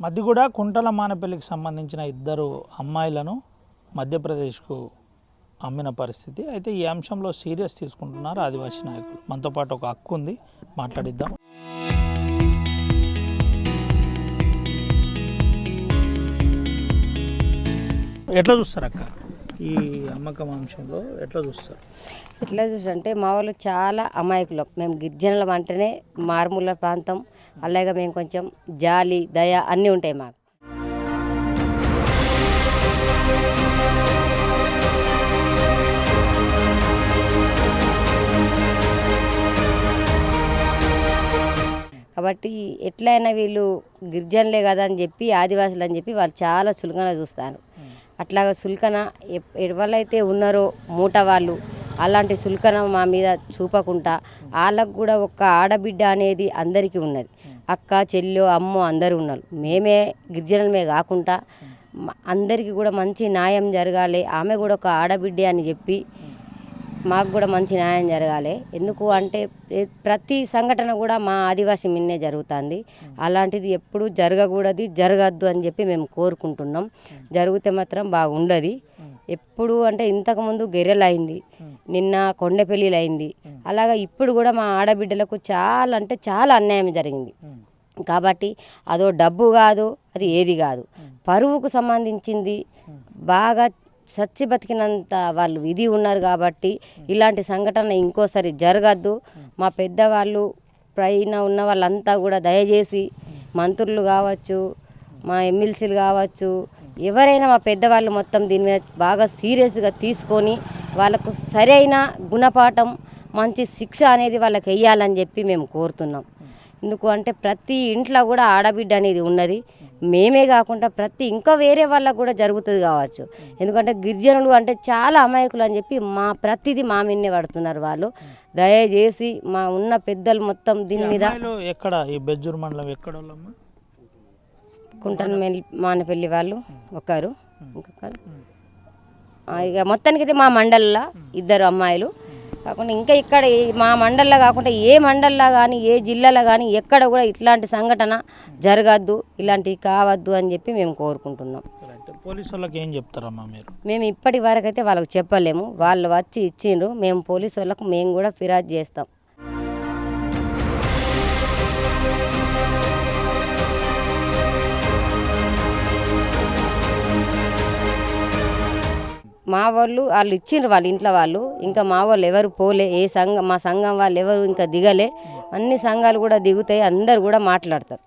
మధ్యగూడ కుంటల మానపల్లికి సంబంధించిన ఇద్దరు అమ్మాయిలను మధ్యప్రదేశ్కు అమ్మిన పరిస్థితి. అయితే ఈ అంశంలో సీరియస్ తీసుకుంటున్నారు ఆదివాసీ నాయకులు. మనతో పాటు ఒక హక్కు ఉంది, మాట్లాడిద్దాం. ఎట్లా చూస్తారు అక్క ఈ అమ్మకం అంశంలో? ఎట్లా చూస్తారు? ఎట్లా చూసంటే మా వాళ్ళు చాలా అమాయకులం. మేము గిరిజనులం అంటేనే మారుమూల ప్రాంతం, అలాగే మేము కొంచెం జాలి దయ అన్నీ ఉంటాయి మాకు. కాబట్టి ఎట్లయినా వీళ్ళు గిరిజనులే కదా అని చెప్పి, ఆదివాసులు అని చెప్పి వాళ్ళు చాలా సులకన చూస్తారు. అట్లాగా సుల్కన ఎవరైతే ఉన్నారో మూట వాళ్ళు అలాంటి సుల్కన మా మీద చూపకుండా, వాళ్ళకు కూడా ఒక ఆడబిడ్డ అనేది అందరికీ ఉన్నది. అక్క చెల్లో అమ్మో అందరూ ఉన్నారు. మేమే గిరిజనులమే కాకుండా అందరికీ కూడా మంచి న్యాయం జరగాలి. ఆమె కూడా ఒక ఆడబిడ్డే అని చెప్పి మాకు కూడా మంచి న్యాయం జరగాలి. ఎందుకు అంటే ప్రతి సంఘటన కూడా మా ఆదివాసీ మిన్నే జరుగుతుంది. అలాంటిది ఎప్పుడు జరగకూడదు, జరగద్దు అని చెప్పి మేము కోరుకుంటున్నాం. జరిగితే మాత్రం బాగుండదు. ఎప్పుడు అంటే ఇంతకుముందు గెర్రెలు అయింది, నిన్న కొండపెల్లిలు అయింది. అలాగా ఇప్పుడు కూడా మా ఆడబిడ్డలకు చాలా అంటే చాలా అన్యాయం జరిగింది. కాబట్టి అదో డబ్బు కాదు, అది ఏది కాదు, పరువుకు సంబంధించింది. బాగా సచ్చి బతికినంత వాళ్ళు ఇది ఉన్నారు. కాబట్టి ఇలాంటి సంఘటన ఇంకోసారి జరగద్దు. మా పెద్దవాళ్ళు పైన ఉన్న వాళ్ళంతా కూడా దయచేసి మంత్రులు కావచ్చు, మా ఎమ్మెల్సీలు కావచ్చు, ఎవరైనా మా పెద్దవాళ్ళు మొత్తం దీని మీద బాగా సీరియస్గా తీసుకొని వాళ్ళకు సరైన గుణపాఠం, మంచి శిక్ష అనేది వాళ్ళకి వెయ్యాలని చెప్పి మేము కోరుతున్నాం. ఎందుకు అంటే ప్రతి ఇంట్లో కూడా ఆడబిడ్డ అనేది ఉన్నది. మేమే కాకుండా ప్రతి ఇంకా వేరే వాళ్ళకు కూడా జరుగుతుంది కావచ్చు. ఎందుకంటే గిరిజనులు అంటే చాలా అమాయకులు అని చెప్పి ప్రతిదీ మా మీదనే పడుతున్నారు వాళ్ళు. దయచేసి మా ఉన్న పెద్దలు మొత్తం దీని మీద. ఎక్కడ ఈ బెజ్జూర్ మండలం ఎక్కడ కుంటన్ మానపల్లి వాళ్ళు ఒకరు, ఇంకొకరు ఇక మొత్తానికైతే మా మండలంలో ఇద్దరు అమ్మాయిలు కాకుండా ఇంకా ఇక్కడ మా మండల్లో కాకుండా ఏ మండల్లో కానీ ఏ జిల్లాలో కానీ ఎక్కడ కూడా ఇట్లాంటి సంఘటన జరగద్దు, ఇలాంటివి కావద్దు అని చెప్పి మేము కోరుకుంటున్నాం. పోలీసు వాళ్ళకి ఏం చెప్తారమ్మా మీరు? మేము ఇప్పటి వరకు అయితే వాళ్ళకి చెప్పలేము. వాళ్ళు వచ్చి ఇచ్చిండ్రు, మేము పోలీసు వాళ్ళకు మేము కూడా ఫిర్యాదు చేస్తాం. మా వాళ్ళు ఇచ్చిండ్రు వాళ్ళ ఇంట్లో వాళ్ళు. ఇంకా మా వాళ్ళు ఎవరు పోలే, మా సంఘం వాళ్ళు ఎవరు ఇంకా దిగలే. అన్ని సంఘాలు కూడా దిగుతాయి, అందరు కూడా మాట్లాడతారు.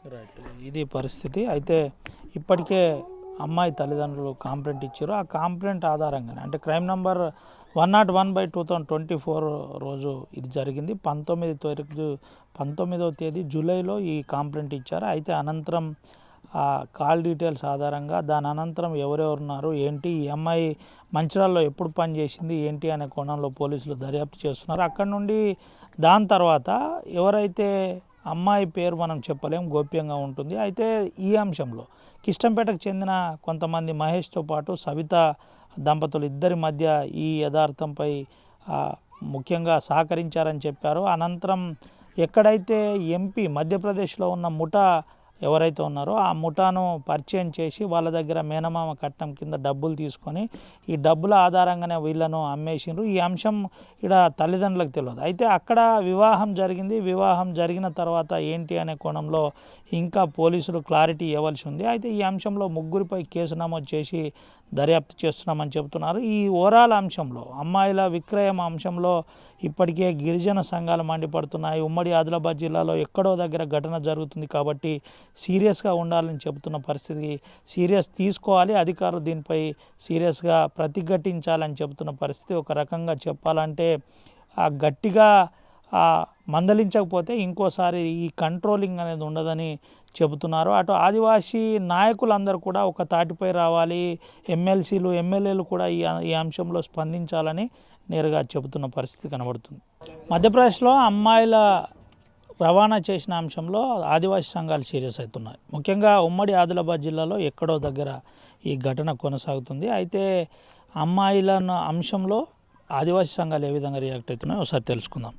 ఇది పరిస్థితి. అయితే ఇప్పటికే అమ్మాయి తల్లిదండ్రులు కంప్లైంట్ ఇచ్చారు. ఆ కంప్లైంట్ ఆధారంగానే అంటే క్రైమ్ నంబర్ 101/2024 రోజు ఇది జరిగింది. 19వ తేదీ జూలైలో ఈ కంప్లైంట్ ఇచ్చారు. అయితే అనంతరం కాల్ డీటెయిల్స్ ఆధారంగా దాని అనంతరం ఎవరెవరున్నారు ఏంటి, ఈ అమ్మాయి మంచిర్యాలలో ఎప్పుడు పనిచేసింది ఏంటి అనే కోణంలో పోలీసులు దర్యాప్తు చేస్తున్నారు. అక్కడ నుండి దాని తర్వాత ఎవరైతే అమ్మాయి పేరు మనం చెప్పలేం, గోప్యంగా ఉంటుంది. అయితే ఈ అంశంలో కిష్టంపేటకు చెందిన కొంతమంది మహేష్తో పాటు సవిత దంపతులు ఇద్దరి మధ్య ఈ యథార్థంపై ముఖ్యంగా సహకరించారని చెప్పారు. అనంతరం ఎక్కడైతే ఎంపీ మధ్యప్రదేశ్లో ఉన్న ముఠా ఎవరైతే ఉన్నారో ఆ ముఠాను పరిచయం చేసి వాళ్ళ దగ్గర మేనమామ కట్నం కింద డబ్బులు తీసుకొని ఈ డబ్బుల ఆధారంగానే వీళ్ళను అమ్మేసిండ్రు. ఈ అంశం ఇక్కడ తల్లిదండ్రులకు తెలియదు. అయితే అక్కడ వివాహం జరిగింది. వివాహం జరిగిన తర్వాత ఏంటి అనే కోణంలో ఇంకా పోలీసులు క్లారిటీ ఇవ్వాల్సి ఉంది. అయితే ఈ అంశంలో ముగ్గురిపై కేసు నమోదు చేసి దర్యాప్తు చేస్తున్నామని చెబుతున్నారు. ఈ ఓవరాల్ అంశంలో అమ్మాయిల విక్రయం అంశంలో ఇప్పటికే గిరిజన సంఘాలు మండిపడుతున్నాయి. ఉమ్మడి ఆదిలాబాద్ జిల్లాలో ఎక్కడో దగ్గర ఘటన జరుగుతుంది కాబట్టి సీరియస్గా ఉండాలని చెబుతున్న పరిస్థితి, సీరియస్ తీసుకోవాలి, అధికారులు దీనిపై సీరియస్గా ప్రతిఘటించాలని చెబుతున్న పరిస్థితి. ఒక రకంగా చెప్పాలంటే గట్టిగా మందలించకపోతే ఇంకోసారి ఈ కంట్రోలింగ్ అనేది ఉండదని చెబుతున్నారు. అటు ఆదివాసీ నాయకులందరూ కూడా ఒక తాటిపై రావాలి, ఎమ్మెల్సీలు ఎమ్మెల్యేలు కూడా ఈ అంశంలో స్పందించాలని నేరుగా చెబుతున్న పరిస్థితి కనబడుతుంది. మధ్యప్రదేశ్లో అమ్మాయిల రవాణా చేసిన అంశంలో ఆదివాసీ సంఘాలు సీరియస్ అవుతున్నాయి. ముఖ్యంగా ఉమ్మడి ఆదిలాబాద్ జిల్లాలో ఎక్కడో దగ్గర ఈ ఘటన కొనసాగుతుంది. అయితే అమ్మాయిల అంశంలో ఆదివాసీ సంఘాలు ఏ విధంగా రియాక్ట్ అవుతున్నాయో ఒకసారి తెలుసుకుందాం.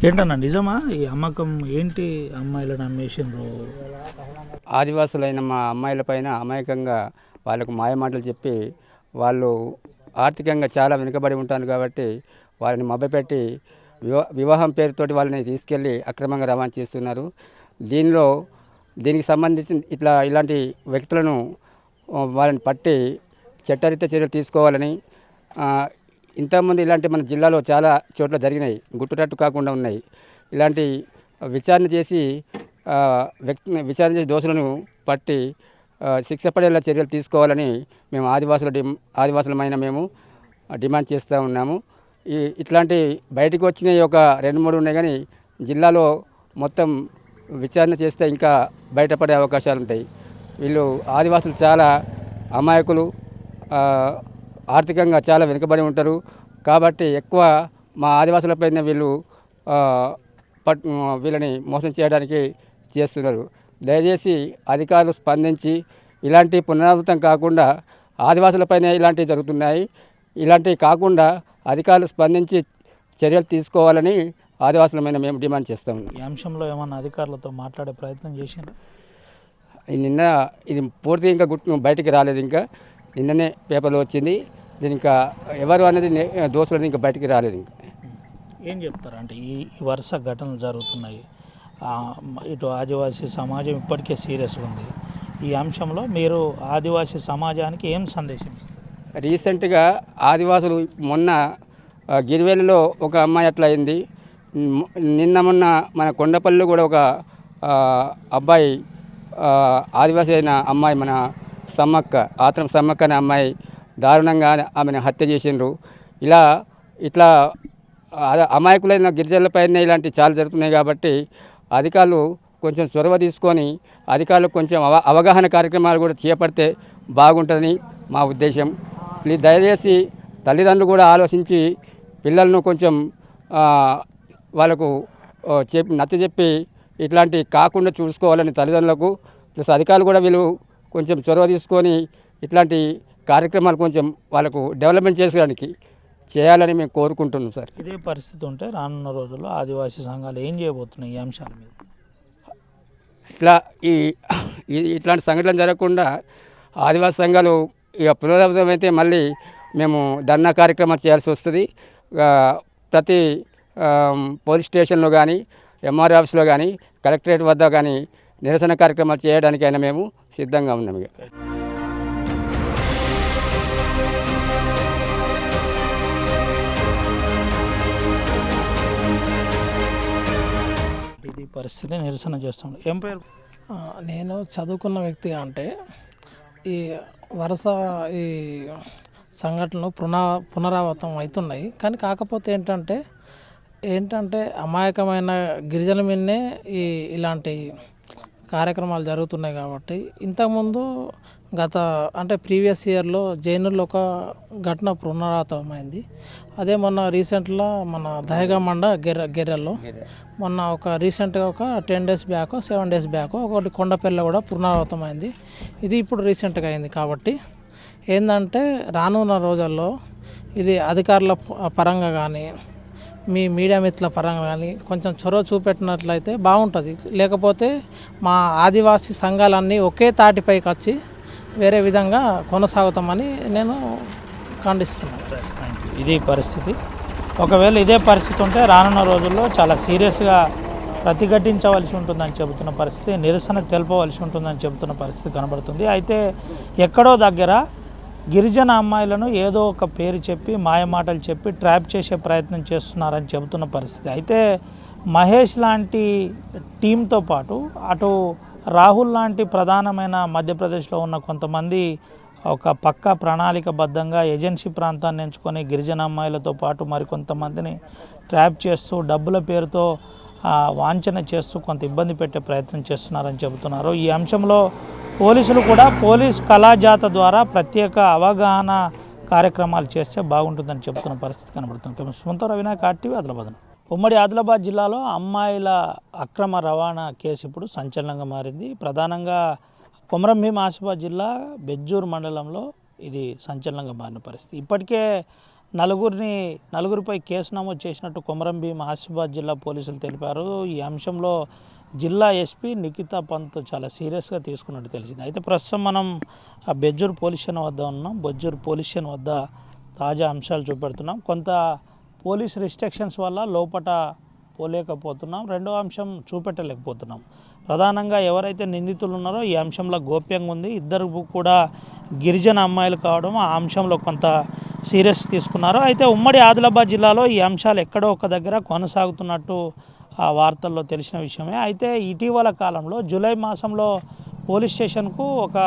ఏంటన్నా నిజమా ఈ అమ్మకం ఏంటి? అమ్మాయిలను అమ్మేసిండ్రు? ఆదివాసులైన మా అమ్మాయిలపైన అమాయకంగా వాళ్ళకు మాయమాటలు చెప్పి వాళ్ళు ఆర్థికంగా చాలా వెనుకబడి ఉంటారు కాబట్టి వాళ్ళని మభ్యపెట్టి వివాహం పేరుతోటి వాళ్ళని తీసుకెళ్ళి అక్రమంగా రవాణా చేస్తున్నారు. దీనికి సంబంధించి ఇలాంటి వ్యక్తులను వాళ్ళని పట్టి చట్టరీత్యా చర్యలు తీసుకోవాలని ఇంతకుముందు ఇలాంటి మన జిల్లాలో చాలా చోట్ల జరిగినాయి, గుట్టురట్టు కాకుండా ఉన్నాయి. ఇలాంటి విచారణ చేసి దోషులను పట్టి శిక్ష పడేలా చర్యలు తీసుకోవాలని మేము ఆదివాసులమైన మేము డిమాండ్ చేస్తూ ఉన్నాము. ఇట్లాంటి బయటకు వచ్చినవి ఒక 2-3 ఉన్నాయి, కానీ జిల్లాలో మొత్తం విచారణ చేస్తే ఇంకా బయటపడే అవకాశాలు ఉంటాయి. వీళ్ళు ఆదివాసులు చాలా అమాయకులు, ఆర్థికంగా చాలా వెనుకబడి ఉంటారు కాబట్టి ఎక్కువ మా ఆదివాసులపైన వీళ్ళని మోసం చేయడానికి చేస్తున్నారు. దయచేసి అధికారులు స్పందించి ఇలాంటి పునరావృతం కాకుండా, ఆదివాసులపైన ఇలాంటివి జరుగుతున్నాయి, ఇలాంటివి కాకుండా అధికారులు స్పందించి చర్యలు తీసుకోవాలని ఆదివాసులమైన మేము డిమాండ్ చేస్తాము. ఈ అంశంలో ఏమన్నా అధికారులతో మాట్లాడే ప్రయత్నం చేసినారా? ఇది పూర్తి ఇంకా బయటికి రాలేదు. ఇంకా నిన్ననే పేపర్లో వచ్చింది. దీని ఇంకా ఎవరు అనేది దోషులని ఇంకా బయటికి రాలేదు. ఇంకా ఏం చెప్తారు అంటే ఈ వరుస ఘటనలు జరుగుతున్నాయి, ఇటు ఆదివాసీ సమాజం ఇప్పటికే సీరియస్గా ఉంది. ఈ అంశంలో మీరు ఆదివాసీ సమాజానికి ఏం సందేశం ఇస్తారు? రీసెంట్గా ఆదివాసులు మొన్న గిరివేలులో ఒక అమ్మాయి అట్లా అయింది. మొన్న మన కొండపల్లిలో కూడా ఒక అబ్బాయి, ఆదివాసీ అయిన అమ్మాయి, మన ఆత్రం సమ్మక్క అనే అమ్మాయి దారుణంగా ఆమెను హత్య చేసిండ్రు. ఇట్లా అమాయకులైన గిరిజనులపైన ఇలాంటి చాలా జరుగుతున్నాయి కాబట్టి అధికారులు కొంచెం చొరవ తీసుకొని అధికారులు కొంచెం అవగాహన కార్యక్రమాలు కూడా చేపడితే బాగుంటుందని మా ఉద్దేశం. దయచేసి తల్లిదండ్రులు కూడా ఆలోచించి పిల్లలను కొంచెం వాళ్ళకు నచ్చజెప్పి ఇట్లాంటి కాకుండా చూసుకోవాలని తల్లిదండ్రులకు ప్లస్ అధికారులు కూడా వీళ్ళు కొంచెం చొరవ తీసుకొని ఇట్లాంటి కార్యక్రమాలు కొంచెం వాళ్ళకు డెవలప్మెంట్ చేసుకోవడానికి చేయాలని మేము కోరుకుంటున్నాం సార్. ఇదే పరిస్థితి ఉంటే రానున్న రోజుల్లో ఆదివాసీ సంఘాలు ఏం చేయబోతున్నాయి ఈ అంశాల మీద? ఇట్లాంటి సంఘటనలు జరగకుండా ఆదివాసీ సంఘాలు ఇక పునరావృతం అయితే మళ్ళీ మేము ధర్నా కార్యక్రమాలు చేయాల్సి వస్తుంది. ప్రతి పోలీస్ స్టేషన్లో కానీ, ఎంఆర్ఓ ఆఫీస్లో కానీ, కలెక్టరేట్ వద్ద కానీ నిరసన కార్యక్రమాలు చేయడానికైనా మేము సిద్ధంగా ఉన్నాము. ఇది పరిస్థితి నిరసన చేస్తాం. ఏం పేరు? నేను చదువుకున్న వ్యక్తిగా అంటే ఈ వరుస ఈ సంఘటనలు పునరావృతం అవుతున్నాయి. కానీ కాకపోతే ఏంటంటే అమాయకమైన గిరిజన మీదనే ఇలాంటి కార్యక్రమాలు జరుగుతున్నాయి కాబట్టి ఇంతకుముందు ప్రీవియస్ ఇయర్లో జైనుల్లో ఒక ఘటన పునరావృతమైంది. అదే మొన్న రీసెంట్లో మన దహేగామండ గెర్రెల్లో మొన్న రీసెంట్గా ఒక 10 days బ్యాక్ 7 days బ్యాక్ ఒకటి కొండపల్లిలో కూడా పునరావృతమైంది. ఇది ఇప్పుడు రీసెంట్గా అయింది. కాబట్టి ఏంటంటే రానున్న రోజుల్లో ఇది అధికారుల పరంగా కానీ, మీ మీడియా మిత్రుల పరంగా కానీ కొంచెం చొరవ చూపెట్టినట్లయితే బాగుంటుంది. లేకపోతే మా ఆదివాసీ సంఘాలన్నీ ఒకే తాటిపైకి వచ్చి వేరే విధంగా కొనసాగుతామని నేను ఖండిస్తున్నాను. ఇది పరిస్థితి. ఒకవేళ ఇదే పరిస్థితి ఉంటే రానున్న రోజుల్లో చాలా సీరియస్గా ప్రతిఘటించవలసి ఉంటుందని చెబుతున్న పరిస్థితి, నిరసన తెలపవలసి ఉంటుందని చెబుతున్న పరిస్థితి కనబడుతుంది. అయితే ఎక్కడో దగ్గర గిరిజన అమ్మాయిలను ఏదో ఒక పేరు చెప్పి, మాయమాటలు చెప్పి ట్రాప్ చేసే ప్రయత్నం చేస్తున్నారని చెబుతున్న పరిస్థితి. అయితే మహేష్ లాంటి టీంతో పాటు అటు రాహుల్ లాంటి ప్రధానమైన మధ్యప్రదేశ్లో ఉన్న కొంతమంది ఒక పక్క ప్రణాళికబద్ధంగా ఏజెన్సీ ప్రాంతాన్ని ఎంచుకొని గిరిజన అమ్మాయిలతో పాటు మరికొంతమందిని ట్రాప్ చేస్తూ డబ్బుల పేరుతో వాంఛన చేస్తూ కొంత ఇబ్బంది పెట్టే ప్రయత్నం చేస్తున్నారని చెబుతున్నారు. ఈ అంశంలో పోలీసులు కూడా పోలీస్ కళాజాత ద్వారా ప్రత్యేక అవగాహన కార్యక్రమాలు చేస్తే బాగుంటుందని చెబుతున్న పరిస్థితి కనబడుతుంది. సుమంతరావు వినాయక్, ఆర్టీవీ, ఆదిలాబాద్. ఉమ్మడి ఆదిలాబాద్ జిల్లాలో అమ్మాయిల అక్రమ రవాణా కేసు ఇప్పుడు సంచలనంగా మారింది. ప్రధానంగా కొమరంభీం ఆసిఫాబాద్ జిల్లా బెజ్జూర్ మండలంలో ఇది సంచలనంగా మారిన పరిస్థితి. ఇప్పటికే నలుగురిపై కేసు నమోదు చేసినట్టు కొమరంభీం ఆసిఫాబాద్ జిల్లా పోలీసులు తెలిపారు. ఈ అంశంలో జిల్లా ఎస్పీ నిఖితా పంత్ చాలా సీరియస్గా తీసుకున్నట్టు తెలిసింది. అయితే ప్రస్తుతం మనం బెజ్జూర్ పోలీస్ స్టేషన్ వద్ద ఉన్నాం. బెజ్జూర్ పోలీస్ స్టేషన్ వద్ద తాజా అంశాలు చూపెడుతున్నాం. కొంత పోలీస్ రిస్ట్రిక్షన్స్ వల్ల లోపట పోలేకపోతున్నాం. రెండో అంశం చూపెట్టలేకపోతున్నాం. ప్రధానంగా ఎవరైతే నిందితులు ఉన్నారో ఈ అంశంలో గోప్యంగా ఉంది. ఇద్దరు కూడా గిరిజన అమ్మాయిలు కావడం ఆ అంశంలో కొంత సీరియస్ తీసుకున్నారు. అయితే ఉమ్మడి ఆదిలాబాద్ జిల్లాలో ఈ అంశాలు ఎక్కడో ఒక దగ్గర కొనసాగుతున్నట్టు ఆ వార్తల్లో తెలిసిన విషయమే. అయితే ఇటీవల కాలంలో జూలై మాసంలో పోలీస్ స్టేషన్కు ఒక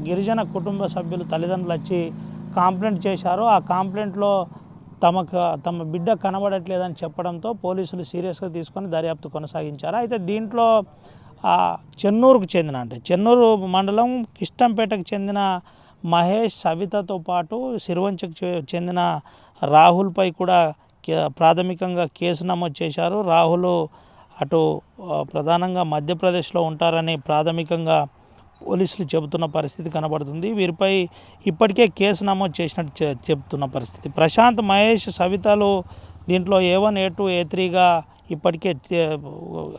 గిరిజన కుటుంబ సభ్యులు తల్లిదండ్రులు వచ్చి కంప్లైంట్ చేశారు. ఆ కంప్లైంట్లో తమ బిడ్డ కనబడట్లేదని చెప్పడంతో పోలీసులు సీరియస్గా తీసుకొని దర్యాప్తు కొనసాగించారు. అయితే దీంట్లో చెన్నూరుకు చెందిన చెన్నూరు మండలం కిష్టంపేటకు చెందిన మహేష్, సవితతో పాటు సిరివంచకు చెందిన రాహుల్పై కూడా ప్రాథమికంగా కేసు నమోదు చేశారు. రాహుల్ అటు ప్రధానంగా మధ్యప్రదేశ్లో ఉంటారని ప్రాథమికంగా పోలీసులు చెబుతున్న పరిస్థితి కనబడుతుంది. వీరిపై ఇప్పటికే కేసు నమోదు చేసినట్టు చెబుతున్న పరిస్థితి. ప్రశాంత్, మహేష్, సవితలు దీంట్లో A1, A2, A3గా ఇప్పటికే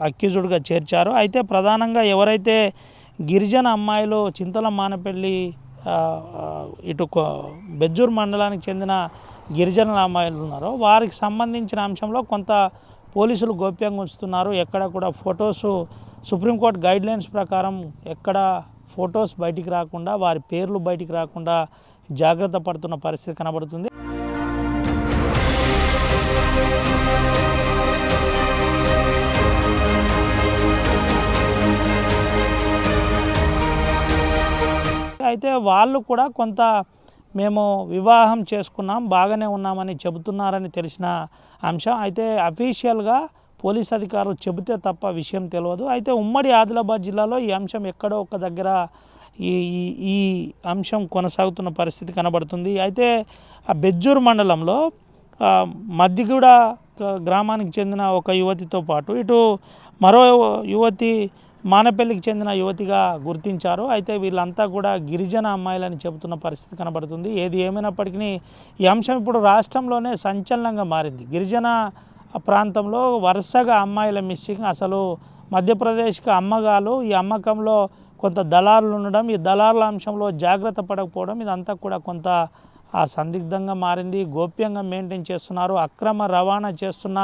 అక్యూజ్డ్గా చేర్చారు. అయితే ప్రధానంగా ఎవరైతే గిరిజన అమ్మాయిలు చింతల మానపల్లి ఇటు బెజ్జూర్ మండలానికి చెందిన గిరిజనుల అమ్మాయిలు ఉన్నారో వారికి సంబంధించిన అంశంలో కొంత పోలీసులు గోప్యంగా ఉంచుతున్నారు. ఎక్కడ కూడా ఫొటోస్ సుప్రీంకోర్టు గైడ్లైన్స్ ప్రకారం ఎక్కడ ఫొటోస్ బయటికి రాకుండా, వారి పేర్లు బయటికి రాకుండా జాగ్రత్త పడుతున్న పరిస్థితి కనబడుతుంది. అయితే వాళ్ళు కూడా కొంత మేము వివాహం చేసుకున్నాం, బాగానే ఉన్నామని చెబుతున్నారని తెలిసిన అంశం. అయితే అఫీషియల్గా పోలీస్ అధికారులు చెబితే తప్ప విషయం తెలియదు. అయితే ఉమ్మడి ఆదిలాబాద్ జిల్లాలో ఈ అంశం ఎక్కడో ఒక దగ్గర ఈ అంశం కొనసాగుతున్న పరిస్థితి కనబడుతుంది. అయితే ఆ బెజ్జూర్ మండలంలో మద్దిగూడ గ్రామానికి చెందిన ఒక యువతితో పాటు ఇటు మరో యువతి మానపల్లికి చెందిన యువతిగా గుర్తించారు. అయితే వీళ్ళంతా కూడా గిరిజన అమ్మాయిలని చెబుతున్న పరిస్థితి కనబడుతుంది. ఏది ఏమైనప్పటికీ ఈ అంశం ఇప్పుడు రాష్ట్రంలోనే సంచలనంగా మారింది. గిరిజన ప్రాంతంలో వరుసగా అమ్మాయిల మిస్సింగ్. అసలు మధ్యప్రదేశ్కి అమ్మగాలు, ఈ అమ్మకంలో కొంత దళారులు ఉండడం, ఈ దళారుల అంశంలో జాగ్రత్త పడకపోవడం, ఇదంతా కూడా కొంత సందిగ్ధంగా మారింది. గోప్యంగా మెయింటైన్ చేస్తున్నారు. అక్రమ రవాణా చేస్తున్న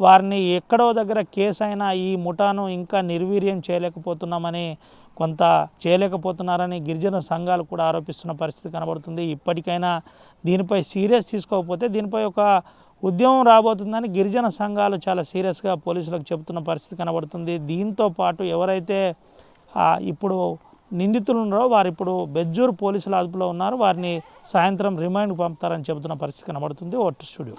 వారిని ఎక్కడో దగ్గర కేసు అయినా ఈ ముఠాను ఇంకా నిర్వీర్యం చేయలేకపోతున్నారని గిరిజన సంఘాలు కూడా ఆరోపిస్తున్న పరిస్థితి కనబడుతుంది. ఇప్పటికైనా దీనిపై సీరియస్ తీసుకోకపోతే దీనిపై ఒక ఉద్యమం రాబోతుందని గిరిజన సంఘాలు చాలా సీరియస్గా పోలీసులకు చెబుతున్న పరిస్థితి కనబడుతుంది. దీంతో పాటు ఎవరైతే ఇప్పుడు నిందితులు ఉన్నారో వారు ఇప్పుడు బెజ్జూర్ పోలీసుల అదుపులో ఉన్నారు. వారిని సాయంత్రం రిమాండ్కు పంపుతారని చెబుతున్న పరిస్థితి కనబడుతుంది. Vote studio.